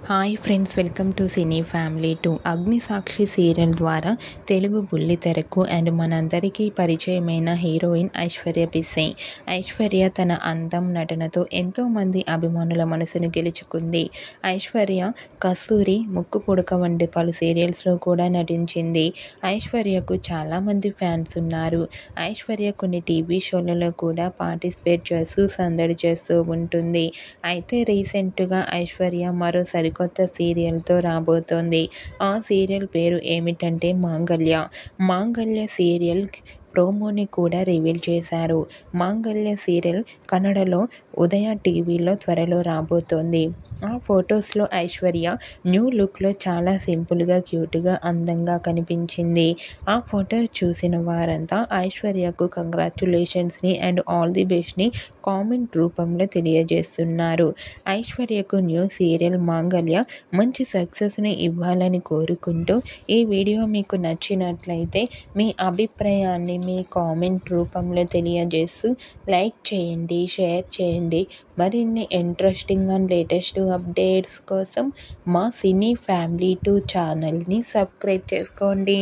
Hi friends, welcome to cine family 2. Agnisakshi serial ద్వారా Telugu బుల్లితెరకు and మనందరికీ పరిచయమైన హీరోయిన్ ఐశ్వర్య పిసై. ఐశ్వర్య తన అందం, నటనతో ఎంతోమంది అభిమానుల మనసును గెలుచుకుంది. ఐశ్వర్య కస్తూరి, ముక్కు పుడక వంటి పలు సీరియల్స్లో కూడా నటించింది. ఐశ్వర్యకు చాలామంది ఫ్యాన్స్ ఉన్నారు. ఐశ్వర్య కొన్ని టీవీ షోలలో కూడా పార్టిసిపేట్ చేస్తూ సందడి చేస్తూ ఉంటుంది. అయితే రీసెంట్గా ఐశ్వర్య మరో సరికొత్త సీరియల్తో రాబోతోంది. ఆ సీరియల్ పేరు ఏమిటంటే మాంగళ్య సీరియల్ ప్రోమోని కూడా రివీల్ చేశారు. మాంగళ్య సీరియల్ కన్నడలో ఉదయ టీవీలో త్వరలో రాబోతోంది. ఆ ఫొటోస్లో ఐశ్వర్య న్యూ లుక్లో చాలా సింపుల్గా, క్యూట్గా, అందంగా కనిపించింది. ఆ ఫొటోస్ చూసిన వారంతా ఐశ్వర్యకు కంగ్రాచ్యులేషన్స్ని అండ్ ఆల్ ది బెస్ట్ని కామెంట్ రూపంలో తెలియజేస్తున్నారు. ఐశ్వర్యకు న్యూ సీరియల్ మాంగళ్య మంచి సక్సెస్ని ఇవ్వాలని కోరుకుంటూ ఈ వీడియో మీకు నచ్చినట్లయితే మీ అభిప్రాయాన్ని మీ కామెంట్ రూపంలో తెలియజేస్తూ లైక్ చేయండి, షేర్ చేయండి. మరిన్ని ఇంట్రెస్టింగ్ అండ్ లేటెస్ట్ అప్డేట్స్ కోసం మా సినీ ఫ్యామిలీ 2 ఛానల్ని సబ్స్క్రైబ్ చేసుకోండి.